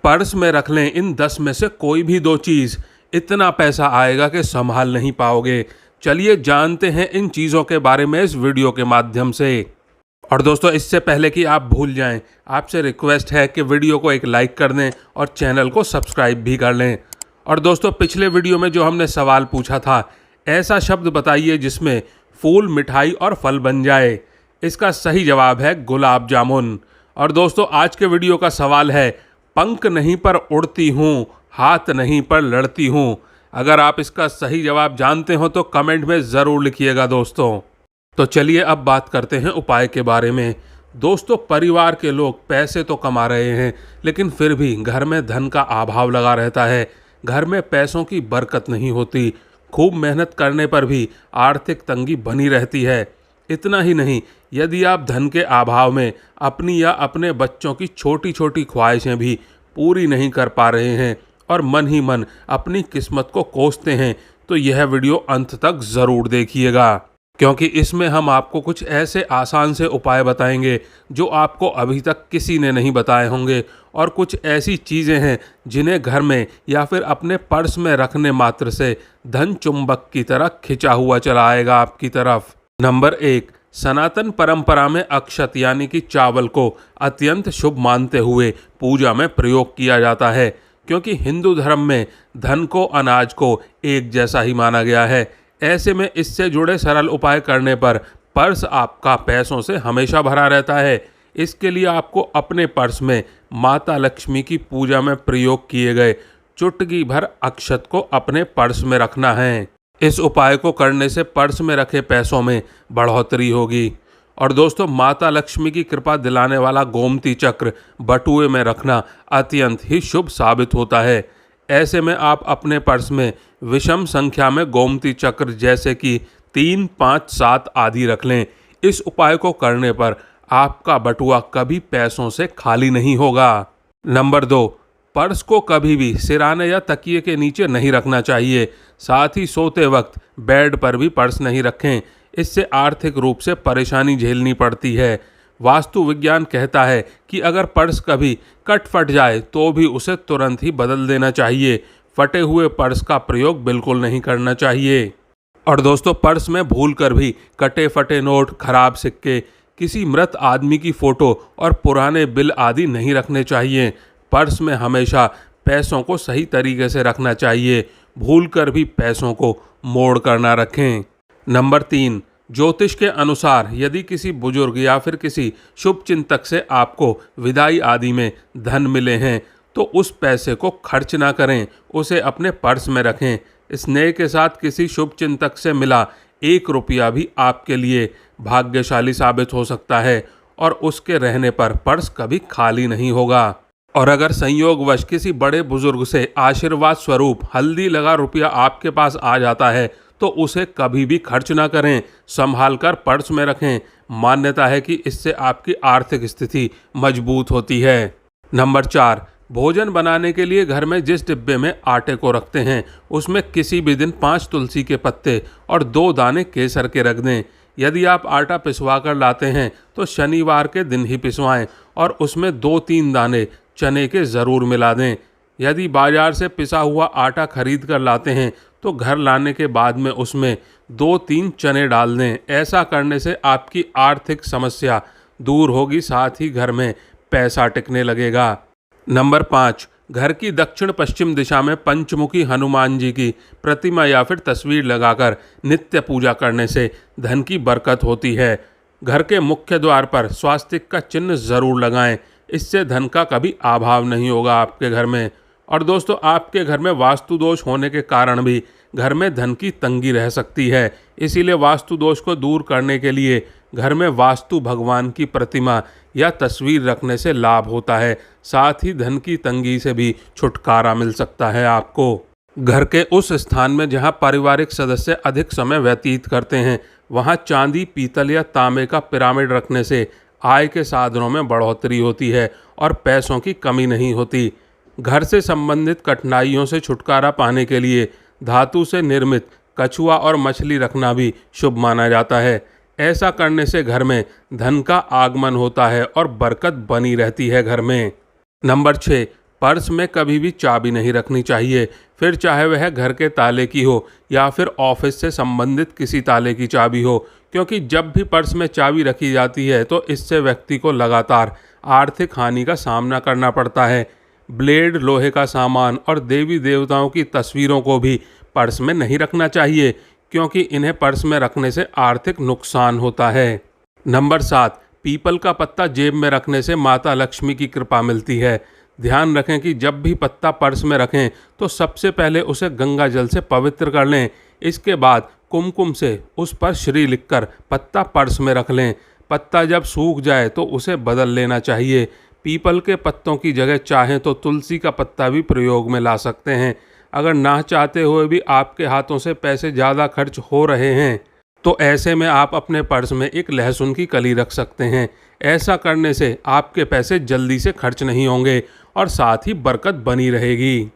Purse में रख लें इन 10 में से कोई भी 2 चीज़, इतना पैसा आएगा कि संभाल नहीं पाओगे। चलिए जानते हैं इन चीज़ों के बारे में इस वीडियो के माध्यम से। और दोस्तों, इससे पहले कि आप भूल जाएं, आपसे रिक्वेस्ट है कि वीडियो को एक लाइक कर दें और चैनल को सब्सक्राइब भी कर लें। और दोस्तों, पिछले वीडियो में जो हमने सवाल पूछा था, ऐसा शब्द बताइए जिसमें फूल, मिठाई और फल बन जाए। इसका सही जवाब है गुलाब जामुन। और दोस्तों, आज के वीडियो का सवाल है, पंख नहीं पर उड़ती हूँ, हाथ नहीं पर लड़ती हूँ। अगर आप इसका सही जवाब जानते हो तो कमेंट में ज़रूर लिखिएगा दोस्तों। तो चलिए अब बात करते हैं उपाय के बारे में। दोस्तों, परिवार के लोग पैसे तो कमा रहे हैं, लेकिन फिर भी घर में धन का अभाव लगा रहता है। घर में पैसों की बरकत नहीं होती। खूब मेहनत करने पर भी आर्थिक तंगी बनी रहती है। इतना ही नहीं, यदि आप धन के अभाव में अपनी या अपने बच्चों की छोटी छोटी ख्वाहिशें भी पूरी नहीं कर पा रहे हैं और मन ही मन अपनी किस्मत को कोसते हैं, तो यह वीडियो अंत तक ज़रूर देखिएगा, क्योंकि इसमें हम आपको कुछ ऐसे आसान से उपाय बताएंगे जो आपको अभी तक किसी ने नहीं बताए होंगे, और कुछ ऐसी चीज़ें हैं जिन्हें घर में या फिर अपने पर्स में रखने मात्र से धन चुंबक की तरह खिंचा हुआ चला आएगा आपकी तरफ। नंबर 1, सनातन परंपरा में अक्षत यानी कि चावल को अत्यंत शुभ मानते हुए पूजा में प्रयोग किया जाता है, क्योंकि हिंदू धर्म में धन को, अनाज को एक जैसा ही माना गया है। ऐसे में इससे जुड़े सरल उपाय करने पर पर्स आपका पैसों से हमेशा भरा रहता है। इसके लिए आपको अपने पर्स में माता लक्ष्मी की पूजा में प्रयोग किए गए चुटकी भर अक्षत को अपने पर्स में रखना है। इस उपाय को करने से पर्स में रखे पैसों में बढ़ोतरी होगी। और दोस्तों, माता लक्ष्मी की कृपा दिलाने वाला गोमती चक्र बटुए में रखना अत्यंत ही शुभ साबित होता है। ऐसे में आप अपने पर्स में विषम संख्या में गोमती चक्र जैसे कि 3, 5, 7 आदि रख लें। इस उपाय को करने पर आपका बटुआ कभी पैसों से खाली नहीं होगा। नंबर 2, पर्स को कभी भी सिराने या तकिए के नीचे नहीं रखना चाहिए। साथ ही सोते वक्त बेड पर भी पर्स नहीं रखें। इससे आर्थिक रूप से परेशानी झेलनी पड़ती है। वास्तु विज्ञान कहता है कि अगर पर्स कभी कट फट जाए तो भी उसे तुरंत ही बदल देना चाहिए। फटे हुए पर्स का प्रयोग बिल्कुल नहीं करना चाहिए। और दोस्तों, पर्स में भूलकर भी कटे फटे नोट, खराब सिक्के, किसी मृत आदमी की फ़ोटो और पुराने बिल आदि नहीं रखने चाहिए। पर्स में हमेशा पैसों को सही तरीके से रखना चाहिए। भूलकर भी पैसों को मोड़ कर ना रखें। नंबर 3, ज्योतिष के अनुसार यदि किसी बुजुर्ग या फिर किसी शुभ चिंतक से आपको विदाई आदि में धन मिले हैं तो उस पैसे को खर्च ना करें, उसे अपने पर्स में रखें। स्नेह के साथ किसी शुभ चिंतक से मिला 1 रुपया भी आपके लिए भाग्यशाली साबित हो सकता है, और उसके रहने पर पर्स कभी खाली नहीं होगा। और अगर संयोगवश किसी बड़े बुजुर्ग से आशीर्वाद स्वरूप हल्दी लगा रुपया आपके पास आ जाता है तो उसे कभी भी खर्च ना करें, संभाल कर पर्स में रखें। मान्यता है कि इससे आपकी आर्थिक स्थिति मजबूत होती है। नंबर 4, भोजन बनाने के लिए घर में जिस डिब्बे में आटे को रखते हैं उसमें किसी भी दिन 5 तुलसी के पत्ते और 2 दाने केसर के रख दें। यदि आप आटा पिसवा कर लाते हैं तो शनिवार के दिन ही पिसवाएं और उसमें 2-3 दाने चने के ज़रूर मिला दें। यदि बाजार से पिसा हुआ आटा खरीद कर लाते हैं तो घर लाने के बाद में उसमें 2-3 चने डाल दें। ऐसा करने से आपकी आर्थिक समस्या दूर होगी, साथ ही घर में पैसा टिकने लगेगा। नंबर 5, घर की दक्षिण पश्चिम दिशा में पंचमुखी हनुमान जी की प्रतिमा या फिर तस्वीर लगाकर नित्य पूजा करने से धन की बरकत होती है। घर के मुख्य द्वार पर स्वास्तिक का चिन्ह ज़रूर लगाएं। इससे धन का कभी अभाव नहीं होगा आपके घर में। और दोस्तों, आपके घर में वास्तु दोष होने के कारण भी घर में धन की तंगी रह सकती है। इसीलिए वास्तु दोष को दूर करने के लिए घर में वास्तु भगवान की प्रतिमा या तस्वीर रखने से लाभ होता है। साथ ही धन की तंगी से भी छुटकारा मिल सकता है आपको। घर के उस स्थान में जहां पारिवारिक सदस्य अधिक समय व्यतीत करते हैं, वहां चांदी, पीतल या तांबे का पिरामिड रखने से आय के साधनों में बढ़ोतरी होती है और पैसों की कमी नहीं होती। घर से संबंधित कठिनाइयों से छुटकारा पाने के लिए धातु से निर्मित कछुआ और मछली रखना भी शुभ माना जाता है। ऐसा करने से घर में धन का आगमन होता है और बरकत बनी रहती है घर में। नंबर 6, पर्स में कभी भी चाबी नहीं रखनी चाहिए, फिर चाहे वह घर के ताले की हो या फिर ऑफिस से संबंधित किसी ताले की चाबी हो, क्योंकि जब भी पर्स में चाबी रखी जाती है तो इससे व्यक्ति को लगातार आर्थिक हानि का सामना करना पड़ता है। ब्लेड, लोहे का सामान और देवी देवताओं की तस्वीरों को भी पर्स में नहीं रखना चाहिए, क्योंकि इन्हें पर्स में रखने से आर्थिक नुकसान होता है। नंबर 7, पीपल का पत्ता जेब में रखने से माता लक्ष्मी की कृपा मिलती है। ध्यान रखें कि जब भी पत्ता पर्स में रखें तो सबसे पहले उसे गंगा जल से पवित्र कर लें। इसके बाद कुमकुम से उस पर श्री लिखकर पत्ता पर्स में रख लें। पत्ता जब सूख जाए तो उसे बदल लेना चाहिए। पीपल के पत्तों की जगह चाहें तो तुलसी का पत्ता भी प्रयोग में ला सकते हैं। अगर ना चाहते हुए भी आपके हाथों से पैसे ज़्यादा खर्च हो रहे हैं तो ऐसे में आप अपने पर्स में एक लहसुन की कली रख सकते हैं। ऐसा करने से आपके पैसे जल्दी से खर्च नहीं होंगे और साथ ही बरकत बनी रहेगी।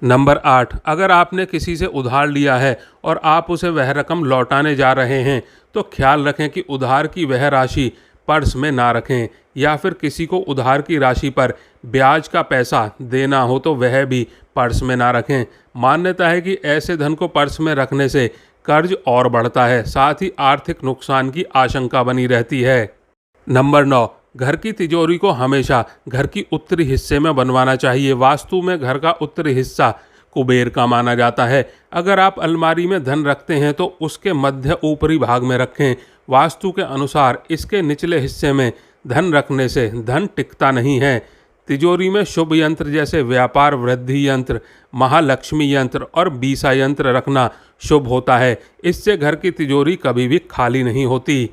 नंबर 8, अगर आपने किसी से उधार लिया है और आप उसे वह रकम लौटाने जा रहे हैं तो ख्याल रखें कि उधार की वह राशि पर्स में ना रखें, या फिर किसी को उधार की राशि पर ब्याज का पैसा देना हो तो वह भी पर्स में ना रखें। मान्यता है कि ऐसे धन को पर्स में रखने से कर्ज और बढ़ता है, साथ ही आर्थिक नुकसान की आशंका बनी रहती है। नंबर 9, घर की तिजोरी को हमेशा घर की उत्तरी हिस्से में बनवाना चाहिए। वास्तु में घर का उत्तरी हिस्सा कुबेर का माना जाता है। अगर आप अलमारी में धन रखते हैं तो उसके मध्य ऊपरी भाग में रखें। वास्तु के अनुसार इसके निचले हिस्से में धन रखने से धन टिकता नहीं है। तिजोरी में शुभ यंत्र जैसे व्यापार वृद्धि यंत्र, महालक्ष्मी यंत्र और बीसा यंत्र रखना शुभ होता है। इससे घर की तिजोरी कभी भी खाली नहीं होती।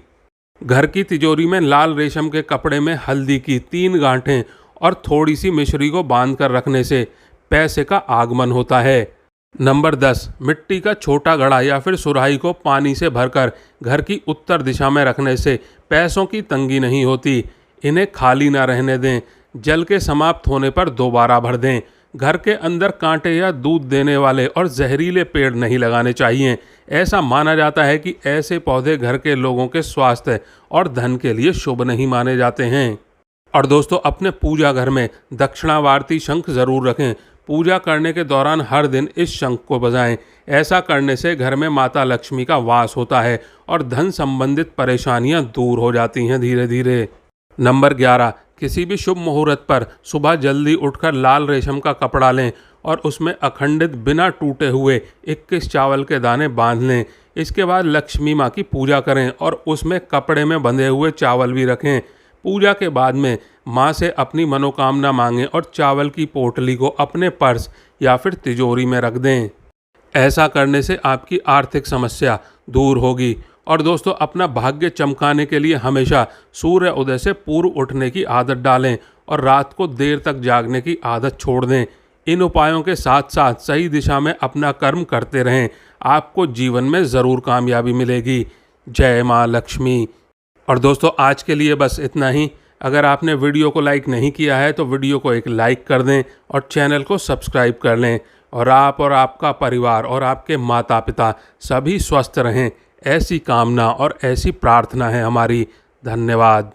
घर की तिजोरी में लाल रेशम के कपड़े में हल्दी की 3 गांठें और थोड़ी सी मिश्री को बांध कर रखने से पैसे का आगमन होता है। नंबर 10, मिट्टी का छोटा घड़ा या फिर सुराही को पानी से भरकर घर की उत्तर दिशा में रखने से पैसों की तंगी नहीं होती। इन्हें खाली ना रहने दें। जल के समाप्त होने पर दोबारा भर दें। घर के अंदर कांटे या दूध देने वाले और जहरीले पेड़ नहीं लगाने चाहिए। ऐसा माना जाता है कि ऐसे पौधे घर के लोगों के स्वास्थ्य और धन के लिए शुभ नहीं माने जाते हैं। और दोस्तों, अपने पूजा घर में दक्षिणावर्ती शंख जरूर रखें। पूजा करने के दौरान हर दिन इस शंख को बजाएं। ऐसा करने से घर में माता लक्ष्मी का वास होता है और धन संबंधित परेशानियां दूर हो जाती हैं धीरे धीरे। नंबर 11, किसी भी शुभ मुहूर्त पर सुबह जल्दी उठकर लाल रेशम का कपड़ा लें और उसमें अखंडित बिना टूटे हुए 21 चावल के दाने बांध लें। इसके बाद लक्ष्मी माँ की पूजा करें और उसमें कपड़े में बंधे हुए चावल भी रखें। पूजा के बाद में माँ से अपनी मनोकामना मांगें और चावल की पोटली को अपने पर्स या फिर तिजोरी में रख दें। ऐसा करने से आपकी आर्थिक समस्या दूर होगी। और दोस्तों, अपना भाग्य चमकाने के लिए हमेशा सूर्य उदय से पूर्व उठने की आदत डालें और रात को देर तक जागने की आदत छोड़ दें। इन उपायों के साथ साथ सही दिशा में अपना कर्म करते रहें। आपको जीवन में ज़रूर कामयाबी मिलेगी। जय माँ लक्ष्मी। और दोस्तों, आज के लिए बस इतना ही। अगर आपने वीडियो को लाइक नहीं किया है तो वीडियो को एक लाइक कर दें और चैनल को सब्सक्राइब कर लें। और आप और आपका परिवार और आपके माता पिता सभी स्वस्थ रहें, ऐसी कामना और ऐसी प्रार्थना है हमारी। धन्यवाद।